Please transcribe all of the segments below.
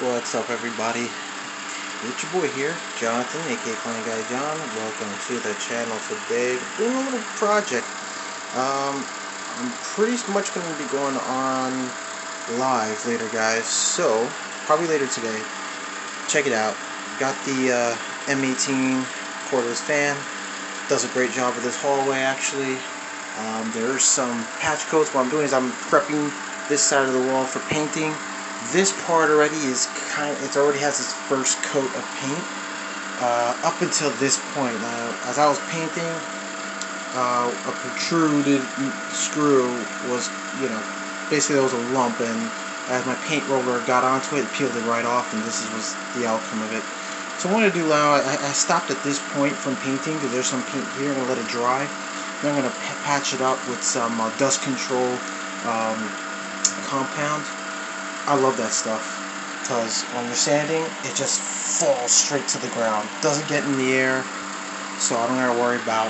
What's up, everybody? It's your boy here, Jonathan, aka KleinGuy Jon. Welcome to the channel today. Doing a little project. I'm pretty much going to be going on live later, guys. So, probably later today. Check it out. Got the M18 cordless fan. Does a great job with this hallway, actually. There's some patch coats. What I'm doing is I'm prepping this side of the wall for painting. This part already is it already has its first coat of paint. Up until this point, as I was painting, a protruded screw was, basically there was a lump, and as my paint roller got onto it, it peeled it right off, and this was the outcome of it. So what I'm going to do now, I stopped at this point from painting because there's some paint here. I'm going to let it dry. Then I'm going to patch it up with some dust control compound. I love that stuff because when you're sanding, it just falls straight to the ground. Doesn't get in the air, so I don't have to worry about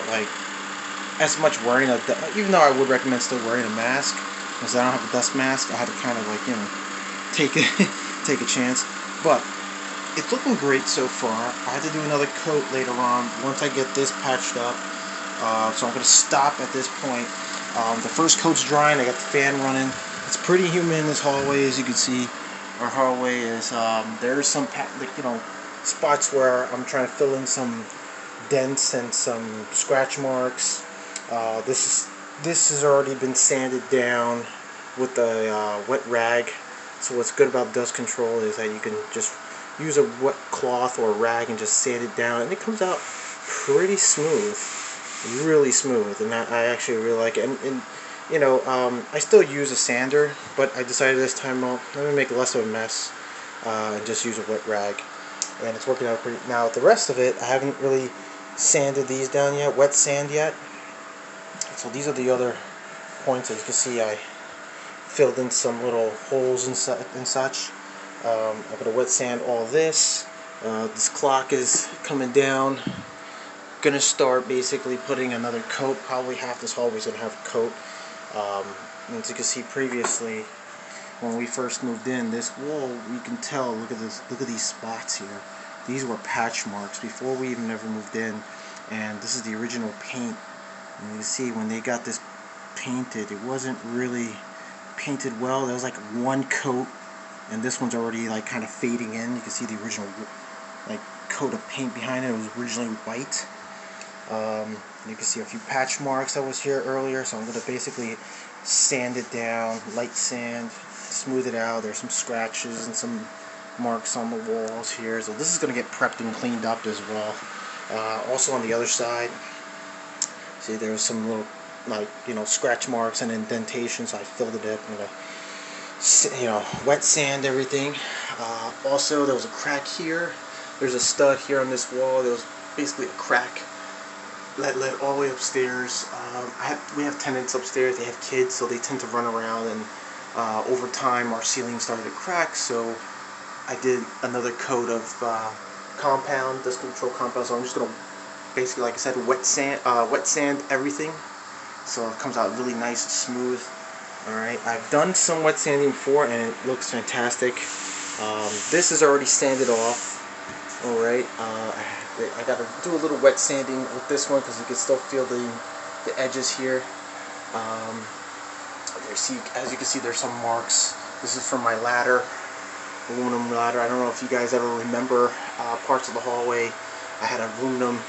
as much wearing a. Even though I would recommend still wearing a mask, because I don't have a dust mask, I had to kind of take a chance. But it's looking great so far. I had to do another coat later on once I get this patched up. So I'm going to stop at this point. The first coat's drying. I got the fan running. It's pretty humid in this hallway, as you can see. Our hallway is there's some spots where I'm trying to fill in some dents and some scratch marks. This has already been sanded down with a wet rag. So what's good about dust control is that you can just use a wet cloth or a rag and just sand it down, and it comes out pretty smooth, really smooth, and I actually really like it. And I still use a sander, but I decided this time, well, let me make less of a mess and just use a wet rag, and it's working out pretty. Now the rest of it, I haven't really sanded these down yet, wet sand yet. So these are the other points. As you can see, I filled in some little holes and such. I'm going to wet sand all this. This clock is coming down. Gonna start basically putting another coat. Probably half this hallway is gonna have a coat. As you can see previously, when we first moved in, this wall, you can tell. Look at this. Look at these spots here. These were patch marks before we even ever moved in, and this is the original paint. And you can see when they got this painted, it wasn't really painted well. There was like one coat, and this one's already kind of fading in. You can see the original coat of paint behind it. It was originally white. You can see a few patch marks that was here earlier, so I'm going to basically sand it down, light sand, smooth it out. There's some scratches and some marks on the walls here, so this is going to get prepped and cleaned up as well. Also on the other side, see there's some little scratch marks and indentations, so I filled it up. I'm going to wet sand everything. Also there was a crack here. There's a stud here on this wall. There was basically a crack that led all the way upstairs. We have tenants upstairs. They have kids, so they tend to run around, and over time our ceiling started to crack, so I did another coat of compound, dust control compound. So I'm just going to basically, like I said, wet sand everything, so it comes out really nice and smooth. Alright, I've done some wet sanding before and it looks fantastic. This is already sanded off. Alright, I got to do a little wet sanding with this one because you can still feel the edges here. As you can see, there's some marks. This is from my ladder, aluminum ladder. I don't know if you guys ever remember parts of the hallway. I had an aluminum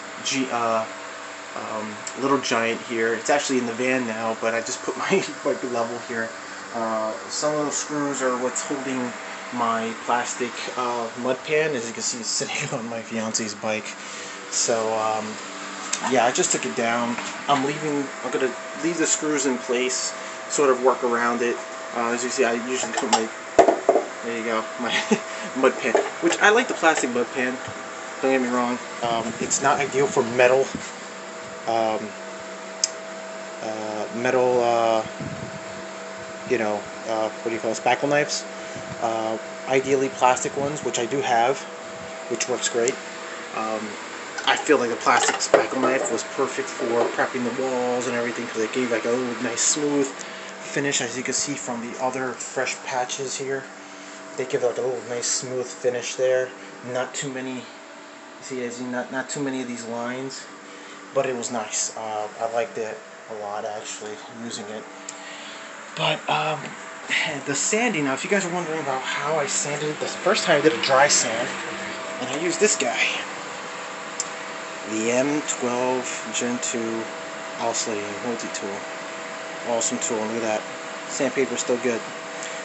little giant here. It's actually in the van now, but I just put my level here. Some of the screws are what's holding my plastic mud pan. As you can see, it's sitting on my fiance's bike. So yeah, I just took it down. I'm gonna leave the screws in place, sort of work around it. As you see, I usually put there you go, my mud pan, which I like the plastic mud pan, don't get me wrong. It's not ideal for metal what do you call it, spackle knives. Ideally plastic ones, which I do have, which works great. I feel like the plastic spackle knife was perfect for prepping the walls and everything because it gave a little nice smooth finish, as you can see from the other fresh patches here. They give it like a little nice smooth finish there. Not too many. See, as you not too many of these lines, but it was nice. I liked it a lot actually using it. But the sanding. Now, if you guys are wondering about how I sanded it, the first time I did a dry sand, and I used this guy, the M12 Gen 2 Owsley multi-tool. Awesome tool. Look at that. Sandpaper's still good.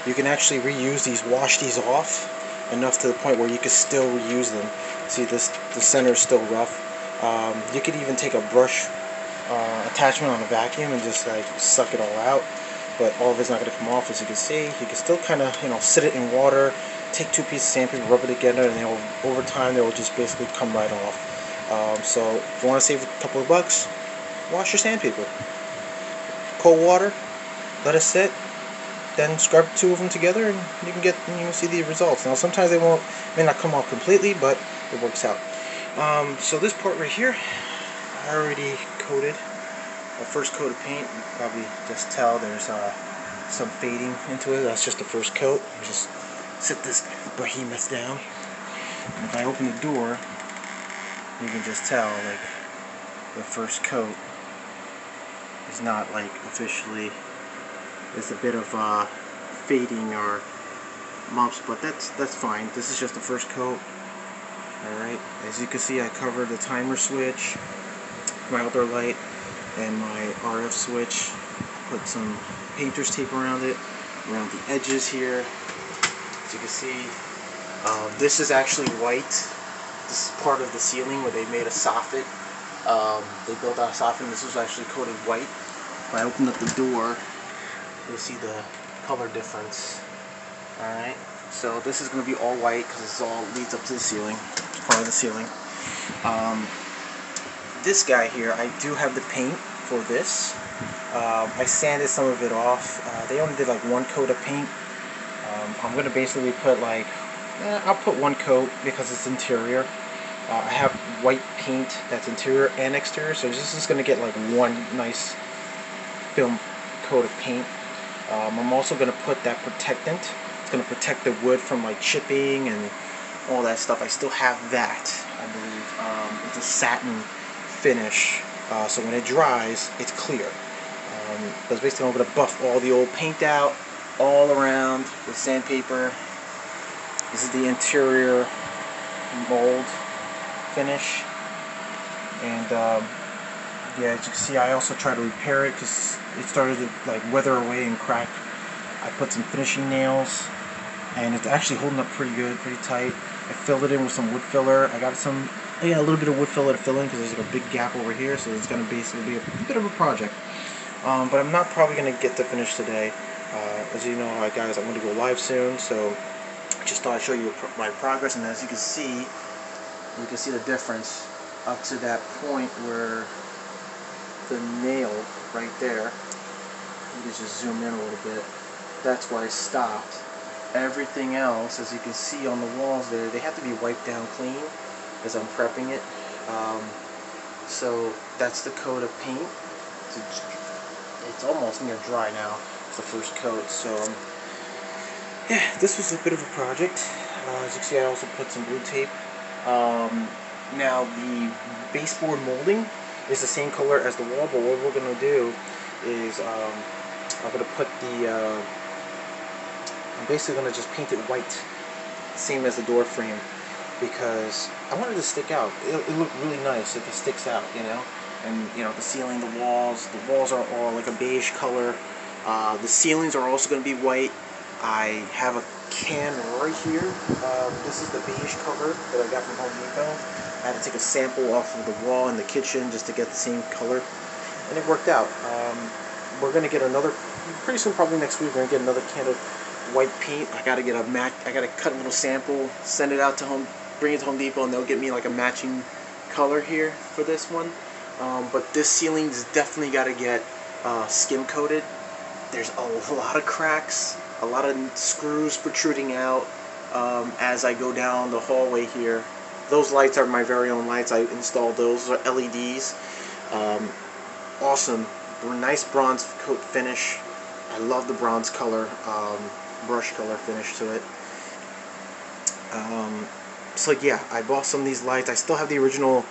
You can actually reuse these, wash these off enough to the point where you can still reuse them. See, the center is still rough. You could even take a brush attachment on a vacuum and just like suck it all out, but all of it's not going to come off, as you can see. You can still kind of, sit it in water, take 2 pieces of sandpaper, rub it together, and over time they will just basically come right off. So if you want to save a couple of bucks, wash your sandpaper. Cold water, let it sit, then scrub 2 of them together, and you can see the results. Now sometimes they may not come off completely, but it works out. So this part right here, I already coated a first coat of paint. You can probably just tell there's some fading into it. That's just the first coat. You just sit this behemoth down, and if I open the door, you can just tell like the first coat is not like officially. There's a bit of fading or bumps, but that's fine. This is just the first coat. Alright, as you can see, I covered the timer switch, my outdoor light, and my RF switch. Put some painter's tape around it, around the edges here. As you can see, this is actually white. This is part of the ceiling where they made a soffit. They built out a soffit, and this was actually coated white. If I open up the door, you'll see the color difference. Alright, so this is going to be all white because this all leads up to the ceiling. It's part of the ceiling. This guy here, I do have the paint for this. I sanded some of it off. They only did like 1 coat of paint. I'm going to basically put like, I'll put 1 coat because it's interior. I have white paint that's interior and exterior, so this is going to get like 1 nice film coat of paint. I'm also going to put that protectant. It's going to protect the wood from like chipping and all that stuff. I still have that, I believe. It's a satin finish, so when it dries, it's clear. Because basically I'm going to buff all the old paint out all around with sandpaper. This is the interior mold finish. And yeah, as you can see, I also try to repair it because it started to like weather away and crack. I put some finishing nails, and it's actually holding up pretty good, pretty tight. I filled it in with some wood filler. I got a little bit of wood filler to fill in because there's like a big gap over here, so it's going to basically be a bit of a project. But I'm not probably going to get to finish today. As you know, guys, I'm going to go live soon, so I just thought I'd show you my progress. And as you can see the difference up to that point where the nail right there. You can just zoom in a little bit. That's where I stopped. Everything else, as you can see on the walls there, they have to be wiped down clean as I'm prepping it. So that's the coat of paint. It's almost near dry now. It's the first coat. So yeah, this was a bit of a project. As you can see, I also put some blue tape. Now the baseboard molding is the same color as the wall, but what we're going to do is I'm going to put I'm basically going to just paint it white, same as the door frame, because I want it to stick out. It look really nice if it sticks out, and the ceiling, the walls are all like a beige color. The ceilings are also going to be white. I have a can right here. This is the beige cover that I got from Home Depot. I had to take a sample off of the wall in the kitchen just to get the same color, and it worked out. We're gonna get another pretty soon, probably next week. We're gonna get another can of white paint. I gotta get I gotta cut a little sample, send it out to bring it to Home Depot, and they'll get me like a matching color here for this one. But this ceiling's definitely got to get skim coated. There's a lot of cracks, a lot of screws protruding out as I go down the hallway here. Those lights are my very own lights. I installed those. Those are LEDs. Awesome, nice bronze coat finish. I love the bronze color, brush color finish to it. So like, yeah, I bought some of these lights. I still have the original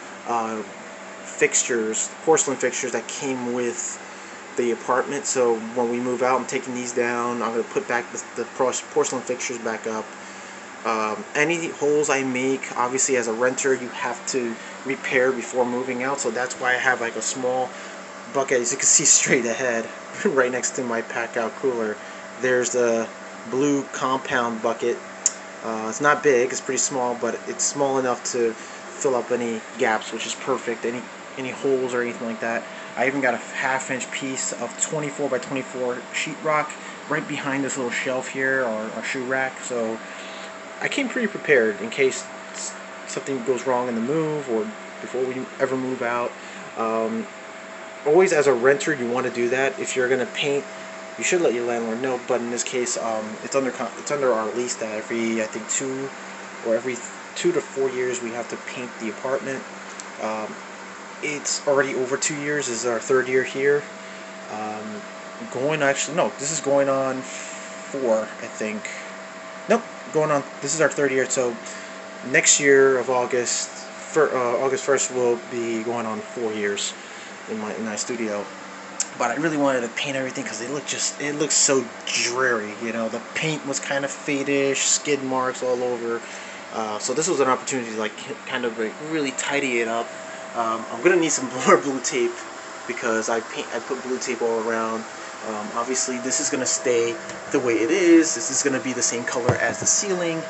fixtures, porcelain fixtures that came with the apartment. So when we move out, I'm taking these down. I'm going to put back the porcelain fixtures back up. Any holes I make, obviously as a renter, you have to repair before moving out. So that's why I have like a small bucket, as you can see straight ahead, right next to my pack out cooler. There's the blue compound bucket. It's not big, it's pretty small, but it's small enough to fill up any gaps, which is perfect. Any holes or anything like that. I even got a half-inch piece of 24 by 24 sheetrock right behind this little shelf here, or a shoe rack. So I came pretty prepared in case something goes wrong in the move or before we ever move out. Always as a renter, you want to do that. If you're going to paint, you should let your landlord know. But in this case, it's under our lease that every, I think, 2 to 4 years we have to paint the apartment. It's already over 2 years. This is our third year here. This is going on 4, I think. Nope, this is our third year. So next year of August 1st will be going on 4 years in my studio. But I really wanted to paint everything because it looks so dreary. You know, the paint was kind of fadish, skid marks all over. So this was an opportunity to like kind of like really tidy it up. I'm gonna need some more blue tape because I put blue tape all around. Obviously, this is gonna stay the way it is. This is gonna be the same color as the ceiling.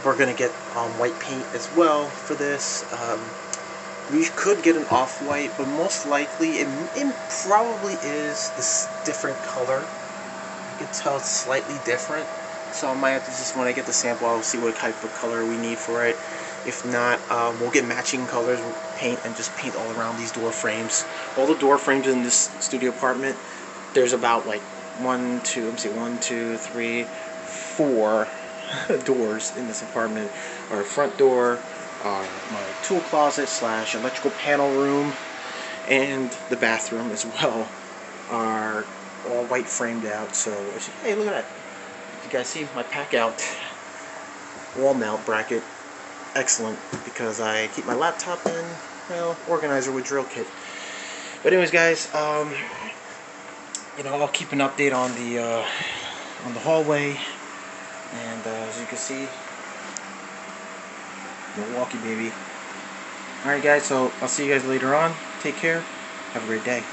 We're gonna get white paint as well for this. We could get an off-white, but most likely it probably is this different color. You can tell it's slightly different. So I might have to just, when I get the sample, I'll see what type of color we need for it. If not, we'll get matching colors, paint, and just paint all around these door frames. All the door frames in this studio apartment, there's about like 4 doors in this apartment. Our front door, my tool closet / electrical panel room, and the bathroom as well are all white framed out. So, hey, look at that. You guys see my pack out wall mount bracket. Excellent, because I keep my laptop in, well, organizer with drill kit. But anyways, guys, I'll keep an update on the hallway, and as you can see, Milwaukee, baby. Alright, guys, so I'll see you guys later on. Take care. Have a great day.